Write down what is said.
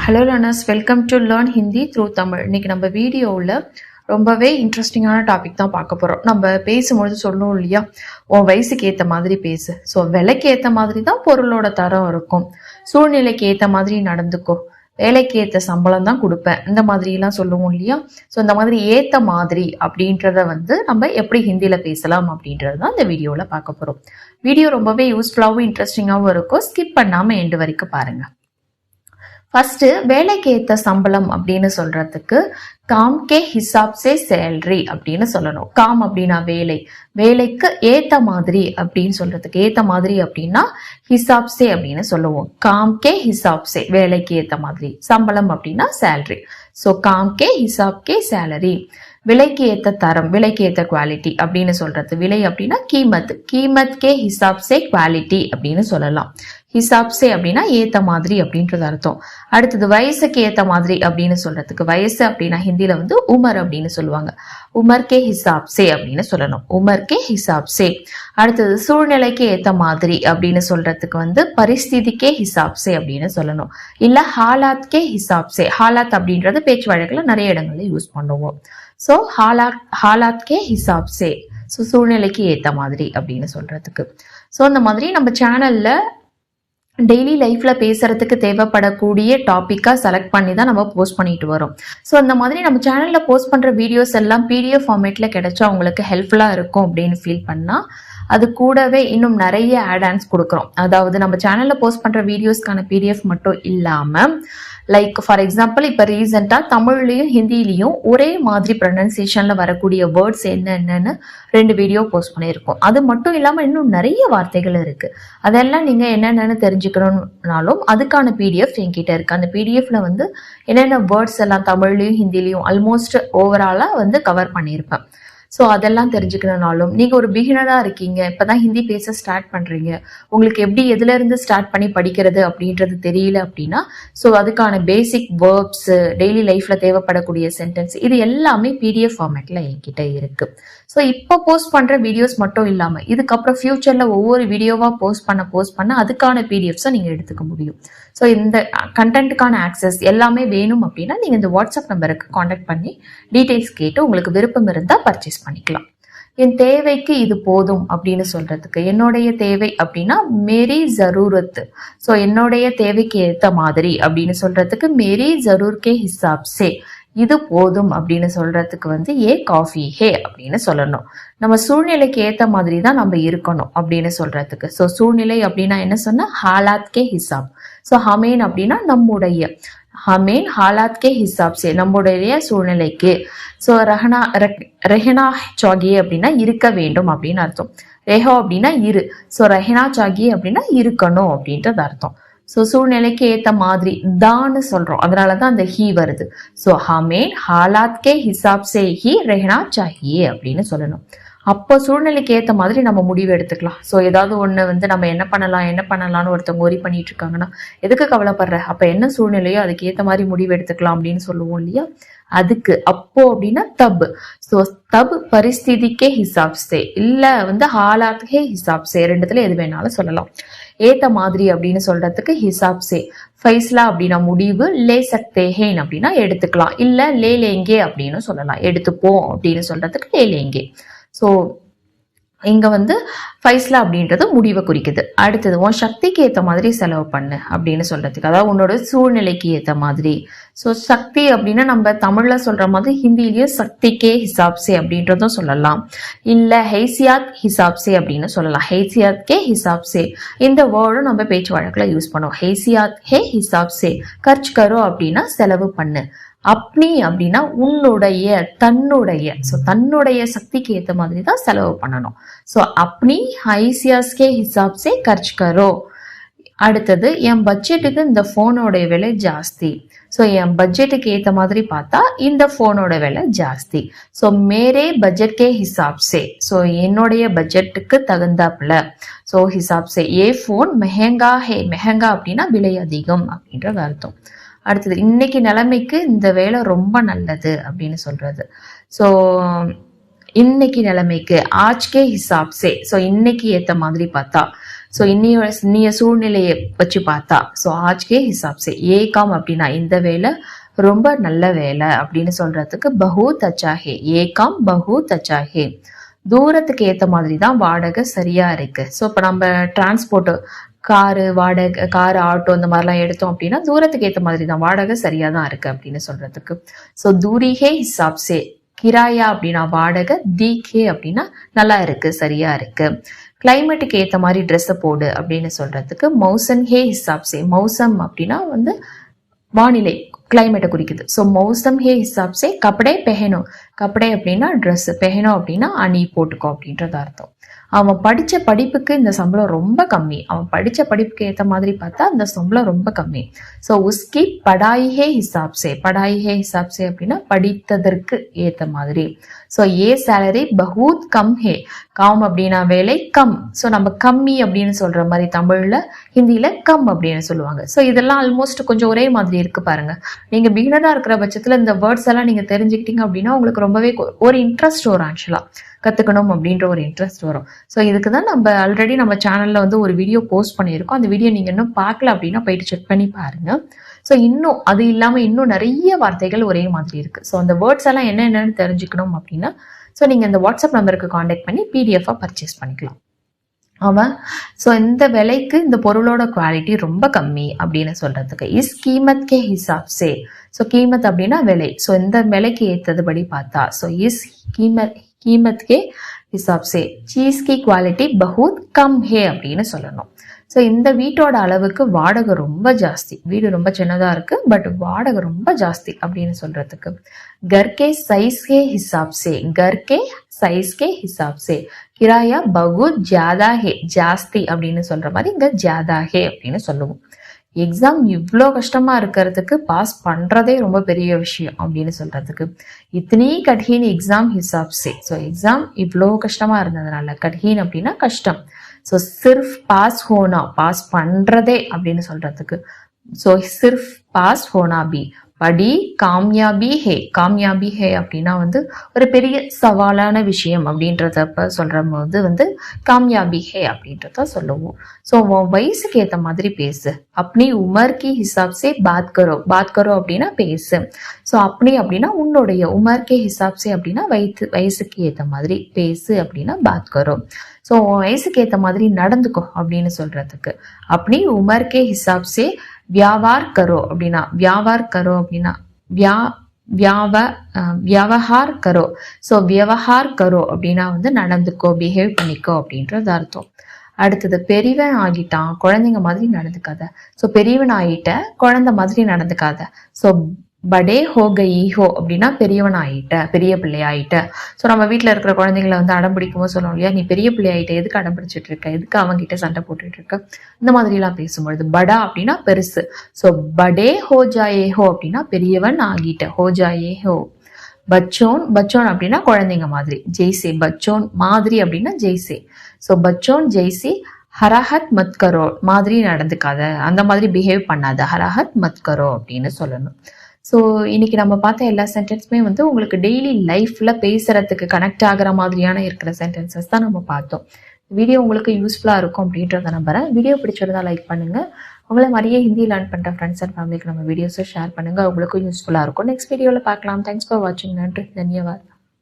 Hello learners, welcome to learn Hindi through Tamil. இன்னைக்கு நம்ம வீடியோவில் ரொம்பவே இன்ட்ரெஸ்டிங்கான டாபிக் தான் பார்க்க போகிறோம். நம்ம பேசும்பொழுது சொல்லணும் இல்லையா, உன் வயசுக்கு ஏற்ற மாதிரி பேசு. ஸோ விலைக்கு ஏற்ற மாதிரி தான் பொருளோட தரம் இருக்கும். சூழ்நிலைக்கு ஏற்ற மாதிரி நடந்துக்கோ, வேலைக்கு ஏற்ற சம்பளம் தான் கொடுப்பேன், இந்த மாதிரிலாம் சொல்லுவோம் இல்லையா. ஸோ இந்த மாதிரி ஏற்ற மாதிரி அப்படின்றத நம்ம எப்படி ஹிந்தியில் பேசலாம் அப்படின்றது தான் இந்த வீடியோவில் பார்க்க போகிறோம். வீடியோ ரொம்பவே யூஸ்ஃபுல்லாகவும் இன்ட்ரெஸ்டிங்காகவும் இருக்கும். ஸ்கிப் பண்ணாமல் எண்டு வரைக்கும் பாருங்கள். ஃபர்ஸ்ட் வேலைக்கு ஏற்ற சம்பளம் அப்படின்னு சொல்றதுக்கு காம் கே ஹிசாப் சே சேலரி அப்படின்னு சொல்லணும். காம் அப்படின்னா வேலை, வேலைக்கு ஏத்த மாதிரி அப்படின்னு சொல்றதுக்கு ஏத்த மாதிரி அப்படின்னா ஹிசாப் சே அப்படின்னு சொல்லுவோம். காம் கே ஹிசாப் சே வேலைக்கு ஏத்த மாதிரி, சம்பளம் அப்படின்னா சேலரி. ஸோ காம் கே ஹிசாப் கே சேலரி. விலைக்கு ஏற்ற தரம், விலைக்கு ஏற்ற குவாலிட்டி அப்படின்னு சொல்றது. விலை அப்படின்னா கீமத், கீமத் கே ஹிசாப் சே குவாலிட்டி அப்படின்னு சொல்லலாம். ஹிசாப் சே அப்படின்னா ஏத்த மாதிரி அப்படின்றது அர்த்தம். அடுத்தது வயசுக்கு ஏத்த மாதிரி அப்படின்னு சொல்றதுக்கு, வயசு அப்படின்னா ஹிந்தியில உமர் அப்படின்னு சொல்லுவாங்க. உமர் கே ஹிசாப் சே அப்படின்னு சொல்லணும். உமர் கே ஹிசாப் சே. அடுத்தது சூழ்நிலைக்கு ஏத்த மாதிரி அப்படின்னு சொல்றதுக்கு பரிஸ்திதிக்கே ஹிசாப் சே அப்படின்னு சொல்லணும். இல்ல ஹாலாத் கே ஹிசாப் சே. ஹாலாத் அப்படின்றது பேச்சு வழக்குல நிறைய இடங்கள்ல யூஸ் பண்ணுவோம். ஸோ ஹாலாத் கே ஹிசாப் சே. ஸோ சூழ்நிலைக்கு ஏத்த மாதிரி அப்படின்னு சொல்றதுக்கு. ஸோ இந்த மாதிரி நம்ம சேனல்ல டெய்லி லைஃப்ல பேசுறதுக்கு தேவைப்படக்கூடிய டாபிக்கா செலக்ட் பண்ணி தான் நம்ம போஸ்ட் பண்ணிட்டு வரோம். ஸோ அந்த மாதிரி நம்ம சேனல்ல போஸ்ட் பண்ற வீடியோஸ் எல்லாம் PDF ஃபார்மேட்ல கிடைச்சா உங்களுக்கு ஹெல்ப்ஃபுல்லா இருக்கும் அப்படின்னு ஃபீல் பண்ணா அது கூடவே இன்னும் நிறைய ஆட் ஆன்ஸ் கொடுக்குறோம். அதாவது நம்ம சேனல்ல போஸ்ட் பண்ற வீடியோஸ்க்கான PDF மட்டும் இல்லாம, லைக் ஃபார் எக்ஸாம்பிள் இப்போ ரீசெண்டா தமிழ்லயும் ஹிந்திலையும் ஒரே மாதிரி ப்ரொனன்சியேஷன்ல வரக்கூடிய வேர்ட்ஸ் என்னென்னு 2 வீடியோ போஸ்ட் பண்ணியிருக்கோம். அது மட்டும் இல்லாம இன்னும் நிறைய வார்த்தைகள் இருக்கு. அதெல்லாம் நீங்க என்னென்னு தெரிஞ்சுக்கணும்னாலும் அதுக்கான PDF என்கிட்ட இருக்கு. அந்த PDFல என்னென்ன வேர்ட்ஸ் எல்லாம் தமிழ்லயும் ஹிந்திலையும் ஆல்மோஸ்ட் ஓவராலா கவர் பண்ணியிருப்பேன். ஸோ அதெல்லாம் தெரிஞ்சுக்கணும்னாலும், நீங்கள் ஒரு பிகினராக இருக்கீங்க, இப்போ தான் ஹிந்தி பேச ஸ்டார்ட் பண்ணுறீங்க, உங்களுக்கு எப்படி எதுலேருந்து ஸ்டார்ட் பண்ணி படிக்கிறது அப்படின்றது தெரியல அப்படின்னா, ஸோ அதுக்கான பேசிக் வேர்ப்ஸு, டெய்லி லைஃப்பில் தேவைப்படக்கூடிய சென்டென்ஸ், இது எல்லாமே PDF ஃபார்மேட்டில் என்கிட்ட இருக்குது. ஸோ இப்போ போஸ்ட் பண்ணுற வீடியோஸ் மட்டும் இல்லாமல் இதுக்கப்புறம் ஃப்யூச்சரில் ஒவ்வொரு வீடியோவாக போஸ்ட் பண்ண அதுக்கான PDFஸை நீங்கள் எடுத்துக்க முடியும். ஸோ இந்த கண்டென்ட்டுக்கான ஆக்சஸ் எல்லாமே வேணும் அப்படின்னா நீங்கள் இந்த வாட்ஸ்அப் நம்பருக்கு காண்டாக்ட் பண்ணி டீட்டெயில்ஸ் கேட்டு உங்களுக்கு விருப்பம் இருந்தால் பர்ச்சேஸ் பண்ணிக்கலாம். என் தேவைக்கு இது போதும் அப்படின்னு சொல்றதுக்கு, என்னுடைய தேவை அப்படின்னா மேரி ஜரூரத். ஸோ என்னுடைய தேவைக்கு ஏற்ற மாதிரி அப்படின்னு சொல்றதுக்கு மேரி ஜரூர் கே ஹிசாப் சே, இது போதும் அப்படின்னு சொல்றதுக்கு ஏ காஃபி ஹே அப்படின்னு சொல்லணும். நம்ம சூழ்நிலைக்கு ஏற்ற மாதிரி தான் நம்ம இருக்கணும் அப்படின்னு சொல்றதுக்கு. ஸோ சூழ்நிலை அப்படின்னா என்ன சொன்னா ஹாலாத் கே ஹிசாப். ஸோ ஹமேன் அப்படின்னா நம்முடைய, ஹமேன் ஹாலாத் கே ஹிசாப் சே நம்முடைய சூழ்நிலைக்கு. ஸோ ரெஹனா சாகியே அப்படின்னா இருக்க வேண்டும் அப்படின்னு அர்த்தம். ரெஹோ அப்படின்னா இரு. ஸோ ரெஹனா சாகியே அப்படின்னா இருக்கணும் அப்படின்றது அர்த்தம். ஸோ சூழ்நிலைக்கு ஏற்ற மாதிரி தான்னு சொல்றோம், அதனாலதான் அந்த ஹீ வருது. ஸோ ஹமேன் ஹாலாத் கே ஹிசாப் சே ஹி ரெஹனா சாகியே அப்படின்னு சொல்லணும். அப்போ சூழ்நிலைக்கு ஏற்ற மாதிரி நம்ம முடிவு எடுத்துக்கலாம். ஸோ ஏதாவது ஒன்று நம்ம என்ன பண்ணலாம்னு ஒருத்தவங்க ஒரி பண்ணிட்டு இருக்காங்கன்னா எதுக்கு கவலைப்படுற, அப்போ என்ன சூழ்நிலையோ அதுக்கு ஏற்ற மாதிரி முடிவு எடுத்துக்கலாம் அப்படின்னு சொல்லுவோம் இல்லையா. அதுக்கு அப்போ அப்படின்னா தப். ஸோ தப் பரிஸ்திதிக்கே ஹிசாப் சே, இல்லை ஹாலாத்கே ஹிசாப் சே, ரெண்டுத்துல எது வேணாலும் சொல்லலாம். ஏத்த மாதிரி அப்படின்னு சொல்றதுக்கு ஹிசாப் சே. ஃபைஸ்லா அப்படின்னா முடிவு, லே சக்தே ஹேன் அப்படின்னா எடுத்துக்கலாம், இல்ல லே லேங்கே அப்படின்னு சொல்லலாம். எடுத்துப்போம் அப்படின்னு சொல்றதுக்கு லே லேங்கே. ஸோ இங்க ஃபைஸ்லா அப்படின்றது முடிவை குறிக்குது. அடுத்தது உன் சக்திக்கு ஏற்ற மாதிரி செலவு பண்ணு அப்படின்னு சொல்றதுக்கு, அதாவது உன்னோட சூழ்நிலைக்கு ஏற்ற மாதிரி. ஸோ சக்தி அப்படின்னா நம்ம தமிழ்ல சொல்ற மாதிரி ஹிந்திலேயே சக்திக்கே ஹிசாப் சே அப்படின்றதும் சொல்லலாம், இல்ல ஹைசியாத் ஹிசாப் சே அப்படின்னு சொல்லலாம். ஹைசியாத் கே ஹிசாப் சே இந்த வேர்டும் நம்ம பேச்சு வழக்குல யூஸ் பண்ணுவோம். ஹைசியாத் ஹே ஹிசாப் சே. கர்ச் கரோ அப்படின்னா செலவு பண்ணு. அப்னி அப்படின்னா உன்னுடைய, தன்னுடைய. ஸோ தன்னுடைய சக்திக்கு ஏற்ற மாதிரி தான் செலவு பண்ணணும். ஸோ அப்னி ஹைசியாஸ்கே ஹிசாப் சே கர்ச் கரோ. அடுத்தது என் பட்ஜெட்டுக்கு இந்த ஃபோனோடைய விலை ஜாஸ்தி. ஸோ என் பட்ஜெட்டுக்கு ஏற்ற மாதிரி பார்த்தா இந்த ஃபோனோட விலை ஜாஸ்தி. ஸோ மேரே பட்ஜெட் கே ஹிசாப் சே. ஸோ என்னுடைய பட்ஜெட்டுக்கு தகுந்தாப்புல. ஸோ ஹிசாப் சே. ஏ ஃபோன் மெஹங்கா ஹே. மெஹங்கா அப்படின்னா விலை அதிகம் அப்படின்றது அர்த்தம். அடுத்தது இன்னைக்கு நிலைமைக்கு இந்த வேலை ரொம்ப நல்லது அப்படின்னு சொல்றது. ஸோ இன்னைக்கு நிலைமைக்கு ஆஜ்கே ஹிசாப் சே. ஸோ இன்னைக்கு ஏற்ற மாதிரி பார்த்தா ஸோ இன்னைய சூழ்நிலையை வச்சு பார்த்தா ஸோ ஆஜ்கே ஹிசாப் சே ஏ காம் அப்படின்னா இந்த வேலை ரொம்ப நல்ல வேலை அப்படின்னு சொல்றதுக்கு பஹூத் அச்சா ஹே, ஏ காம் பஹூத் அச்சா ஹே. தூரத்துக்கு ஏத்த மாதிரி தான் வாடகை சரியா இருக்கு. ஸோ இப்போ நம்ம டிரான்ஸ்போர்ட் காரு வாடகை, காரு ஆட்டோ இந்த மாதிரிலாம் எடுத்தோம் அப்படின்னா தூரத்துக்கு ஏத்த மாதிரி தான் வாடகை சரியா தான் இருக்கு அப்படின்னு சொல்றதுக்கு. ஸோ தூரி ஹே ஹிசாப் சே, கிராயா அப்படின்னா வாடகை, தீகே அப்படின்னா நல்லா இருக்கு சரியா இருக்கு. கிளைமேட்டுக்கு ஏத்த மாதிரி ட்ரெஸ்ஸை போடு அப்படின்னு சொல்றதுக்கு மௌசம் ஹே ஹிசாப் சே, மௌசம் அப்படின்னா வந்து வானிலை கிளைமேட்டை குறிக்குது. ஸோ மௌசம் ஹே ஹிசாப் சே கப்படே பெஹனோ, கப்படே அப்படின்னா ட்ரெஸ், பெஹனோ அப்படின்னா அணி போட்டுக்கோ அப்படின்றது அர்த்தம். அவன் படிச்ச படிப்புக்கு இந்த சம்பளம் ரொம்ப கம்மி, அவன் படிச்ச படிப்புக்கு ஏற்ற மாதிரி பார்த்தா இந்த சம்பளம் ரொம்ப கம்மி. ஸோ உஸ்கி படாய் ஹே ஹிசாப் சே, படாய் ஹே ஹிசாப் சே அப்படின்னா படித்ததற்கு ஏற்ற மாதிரி. ஸோ ஏ சேலரி பஹூத் கம் ஹே, கம் அப்படின்னா வேலை, கம். ஸோ நம்ம கம்மி அப்படின்னு சொல்ற மாதிரி தமிழ்ல ஹிந்தியில கம் அப்படின்னு சொல்லுவாங்க. ஸோ இதெல்லாம் ஆல்மோஸ்ட் கொஞ்சம் ஒரே மாதிரி இருக்கு பாருங்க. நீங்க பிகினரா இருக்கிற பட்சத்துல இந்த வேர்ட்ஸ் எல்லாம் நீங்க தெரிஞ்சுக்கிட்டீங்க அப்படின்னா உங்களுக்கு ரொம்பவே ஒரு இன்ட்ரெஸ்ட் வரும், ஆக்சுவலா கத்துக்கணும் அப்படின்ற ஒரு இன்ட்ரெஸ்ட் வரும். ஸோ இதுக்கு தான் நம்ம ஆல்ரெடி நம்ம சேனல்ல வந்து ஒரு வீடியோ போஸ்ட் பண்ணியிருக்கோம். அந்த வீடியோ நீங்க இன்னும் பார்க்கல அப்படின்னா போயிட்டு செக் பண்ணி பாருங்க. ஸோ இன்னும் அது இல்லாம இன்னும் நிறைய வார்த்தைகள் ஒரே மாதிரி இருக்கு. ஸோ அந்த வேர்ட்ஸ் எல்லாம் என்னென்னு தெரிஞ்சுக்கணும் அப்படின்னா ஸோ நீங்க இந்த வாட்ஸ்அப் நம்பருக்கு கான்டாக்ட் பண்ணி பிடிஎஃபா பர்ச்சேஸ் பண்ணிக்கலாம். அவன் ஸோ இந்த விலைக்கு இந்த பொருளோட குவாலிட்டி ரொம்ப கம்மி அப்படின்னு சொல்றதுக்கு இஸ் கீமத் கே ஹிசாப் சே. ஸோ கீமத் அப்படின்னா விலை. ஸோ இந்த விலைக்கு ஏற்றதுபடி பார்த்தா ஸோ இஸ் कीमत के हिसाब से चीज की क्वालिटी बहुत कम है அப்படின்னு சொல்லணும். ஸோ இந்த வீட்டோட அளவுக்கு வாடகை ரொம்ப ஜாஸ்தி, வீடு ரொம்ப சின்னதா இருக்கு பட் வாடகை ரொம்ப ஜாஸ்தி அப்படின்னு சொல்றதுக்கு घर के साइज के हिसाब से, घर के साइज के हिसाब से किराया बहुत ज्यादा है, ஜாஸ்தி அப்படின்னு சொல்ற மாதிரி இங்க ज्यादा है அப்படின்னு சொல்லுவோம். எக்ஸாம் இவ்வளோ கஷ்டமா இருக்கிறதுக்கு பாஸ் பண்றதே ரொம்ப பெரிய விஷயம் அப்படின்னு சொல்றதுக்கு இத்தனி கட்ஹீன் எக்ஸாம் ஹிசாப் சே. ஸோ எக்ஸாம் இவ்வளோ கஷ்டமா இருந்ததுனால, கட்ஹீன் அப்படின்னா கஷ்டம். ஸோ சிர்ஃப் பாஸ் ஹோனா, பாஸ் பண்றதே அப்படின்னு சொல்றதுக்கு ஸோ சிர்ஃப் பாஸ் ஹோனா பி, படி காம்யாபி ஹே, காம்யாபி ஹே அப்படின்னா வந்து ஒரு பெரிய சவாலான விஷயம் அப்படின்றத சொல்ற போது வந்து காம்யாபி ஹே அப்படின்றத சொல்லுவோம். ஸோ உன் வயசுக்கு ஏற்ற மாதிரி பேசு, அப்படி உமர்கி ஹிசாப் சே பாத் கரோ, பாத் கரோ அப்படின்னா பேசு. ஸோ அப்படி அப்படின்னா உன்னுடைய, உமர்கே ஹிசாப் சே அப்படின்னா வயசுக்கு ஏற்ற மாதிரி பேசு அப்படின்னா பாத் கரோ. ஸோ உன் வயசுக்கு ஏற்ற மாதிரி நடந்துக்கோ அப்படின்னு சொல்றதுக்கு அப்படி உமர்கே ஹிசாப் சே வியாபார் கரோ அப்படின்னா, வியாபார் கரோ அப்படின்னா வியாவஹார் கரோ. ஸோ வியவஹார் கரோ அப்படின்னா வந்து நடந்துக்கோ, பிஹேவ் பண்ணிக்கோ அப்படின்றது அர்த்தம். அடுத்தது பெரியவன் ஆகிட்டான், குழந்தைங்க மாதிரி நடந்துக்காத. ஸோ பெரியவன் ஆகிட்ட, குழந்தை மாதிரி நடந்துக்காத. ஸோ படே ஹோ கயி ஹோ அப்படின்னா பெரியவன் ஆயிட்ட, பெரிய பிள்ளை ஆயிட்ட. ஸோ நம்ம வீட்டில் இருக்கிற குழந்தைங்களை வந்து அடம் பிடிக்கும்போது சொல்லுவோம் இல்லையா, நீ பெரிய பிள்ளை ஆயிட்ட, எதுக்கு அடம் பிடிச்சிட்டு இருக்க, எதுக்கு அவங்ககிட்ட சண்டை போட்டுட்டு இருக்க, இந்த மாதிரி எல்லாம் பேசும்பொழுது படா அப்படின்னா பெருசு. ஸோ படே ஹோ ஜாயே ஹோ அப்படின்னா பெரியவன் ஆகிட்ட, ஹோ ஜாயே ஹோ. பச்சோன், பச்சோன் அப்படின்னா குழந்தைங்க மாதிரி, ஜெய்சே பச்சோன் மாதிரி அப்படின்னா ஜெய்சே. ஸோ பச்சோன் ஜெய்சி ஹராஹத் மத் கரோ, மாதிரி நடந்துக்காத, அந்த மாதிரி பிஹேவ் பண்ணாத, ஹராஹத் மத் கரோ அப்படின்னு சொல்லணும். ஸோ இன்னைக்கு நம்ம பார்த்த எல்லா சென்டென்ஸுமே வந்து உங்களுக்கு டெய்லி லைஃப்ல பேசுறதுக்கு கனெக்ட் ஆகிற மாதிரியான இருக்கிற சென்டென்சஸ் தான் நம்ம பார்த்தோம். வீடியோ உங்களுக்கு யூஸ்ஃபுல்லா இருக்கும் அப்படின்றத நம்புறேன். வீடியோ பிடிச்சிருந்தா லைக் பண்ணுங்க. உங்களை மாதிரியே ஹிந்தி லேர்ன் பண்ற ஃப்ரெண்ட்ஸ் அண்ட் ஃபேமிலிக்கு நம்ம வீடியோஸை ஷேர் பண்ணுங்க, உங்களுக்கும் யூஸ்ஃபுல்லா இருக்கும். நெக்ஸ்ட் வீடியோல பார்க்கலாம். தேங்க்ஸ் ஃபார் வாட்சிங். நன்றி, தன்யவாத்.